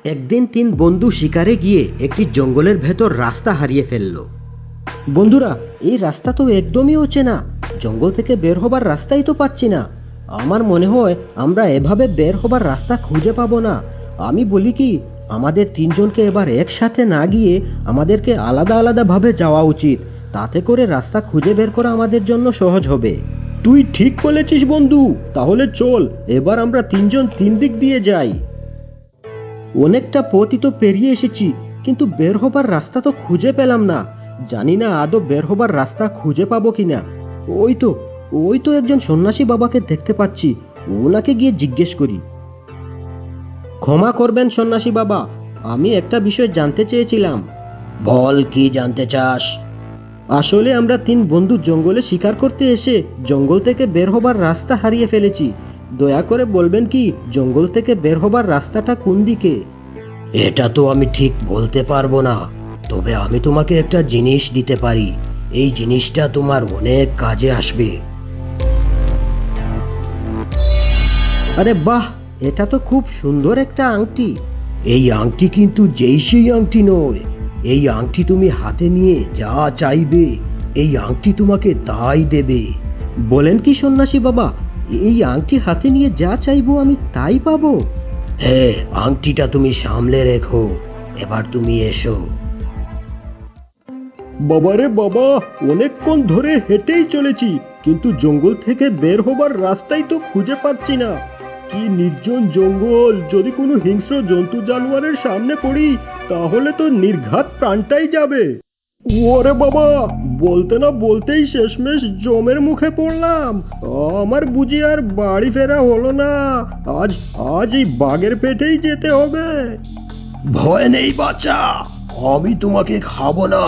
একদিন তিন বন্ধু শিকারে গিয়ে একটি জঙ্গলের ভেতর রাস্তা হারিয়ে ফেলল। বন্ধুরা, এই রাস্তা তো একদমই অচেনা, জঙ্গল থেকে বের হবার রাস্তাই তো পাচ্ছি না। আমার মনে হয় আমরা এভাবে বের হবার রাস্তা খুঁজে পাবো না। আমি বলি কি, আমাদের তিনজনকে এবার একসাথে না গিয়ে আমাদেরকে আলাদা আলাদা ভাবে যাওয়া উচিত। তাতে করে রাস্তা খুঁজে বের করা আমাদের জন্য সহজ হবে। তুই ঠিক বলেছিস বন্ধু, তাহলে চল এবার আমরা তিনজন তিন দিক দিয়ে যাই। অনেকটা পথই তো পেরিয়ে এসেছি, কিন্তু বের হবার রাস্তা তো খুঁজে পেলাম না। জানি না আদৌ বের হবার রাস্তা খুঁজে পাবো কিনা। ওই তো একজন সন্ন্যাসী বাবাকে দেখতে পাচ্ছি, ওনাকে গিয়ে জিজ্ঞেস করি। ক্ষমা করবেন সন্ন্যাসী বাবা, আমি একটা বিষয় জানতে চেয়েছিলাম। বল, কি জানতে চাস? আসলে আমরা তিন বন্ধু জঙ্গলে শিকার করতে এসে জঙ্গল থেকে বের হবার রাস্তা হারিয়ে ফেলেছি। দয়া করে বলবেন কি, জঙ্গল থেকে বের হবার রাস্তাটা কোন দিকে? এটা তো আমি ঠিক বলতে পারবো না, তবে আমি তোমাকে একটা জিনিস দিতে পারি। এই জিনিসটা তোমার অনেক কাজে আসবে। আরে বাহ, এটা তো খুব সুন্দর একটা আংটি। এই আংটি কিন্তু যেই সেই আংটি নয়। এই আংটি তুমি হাতে নিয়ে যা চাইবে, এই আংটি তোমাকে তাই দেবে। বলেন কি সন্ন্যাসী বাবা, এই আংটি হাতে নিয়ে যা চাইবো আমি তাই পাবো? হ্যাঁ, আংটিটা তুমি সামলে রেখো। এবার তুমি এসো। বাবারে বাবা, অনেকক্ষণ ধরে হেঁটেই চলেছি, কিন্তু জঙ্গল থেকে বের হবার রাস্তাই তো খুঁজে পাচ্ছি না। কি নির্জন জঙ্গল! যদি কোনো হিংস্র জন্তু জানোয়ারের সামনে পড়ি তাহলে তো নির্ঘাত প্রাণটাই যাবে। ওরে বাবা, বলতে না বলতেই শেষমেশ জমের মুখে পড়লাম। আমার বুঝি আর বাড়ি ফেরা হলো না। আজ এই বাঘের পেটেই যেতে হবে। ভয় নেই বাচ্চা, আমি তোমাকে খাবো না।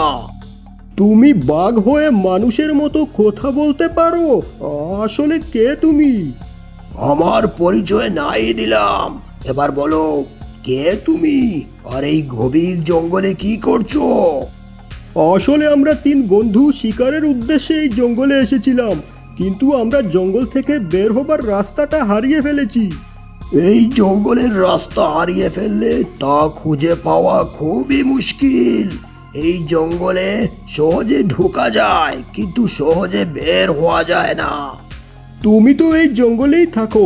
তুমি বাঘ হয়ে মানুষের মতো কথা বলতে পারো? আসলে কে তুমি? আমার পরিচয় নাই দিলাম, এবার বলো কে তুমি, আর এই গভীর জঙ্গলে কি করছো? আসলে আমরা তিন বন্ধু শিকারের উদ্দেশ্যে এই জঙ্গলে এসেছিলাম, কিন্তু আমরা জঙ্গল থেকে বের হবার রাস্তাটা হারিয়ে ফেলেছি। এই জঙ্গলের রাস্তা হারিয়ে ফেললে তা খুঁজে পাওয়া খুবই মুশকিল। এই জঙ্গলে সহজে ঢোকা যায়, কিন্তু সহজে বের হওয়া যায় না। তুমি তো এই জঙ্গলেই থাকো,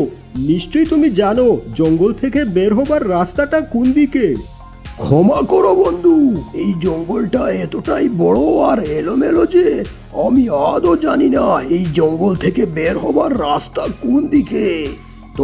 নিশ্চয়ই তুমি জানো জঙ্গল থেকে বের হবার রাস্তাটা কোন দিকে। ক্ষমা করো বন্ধু, এই জঙ্গলটা এতটাই বড় আর এলোমেলো যে আমি আদৌ জানি না এই জঙ্গল থেকে বের হবার রাস্তা কোন দিকে।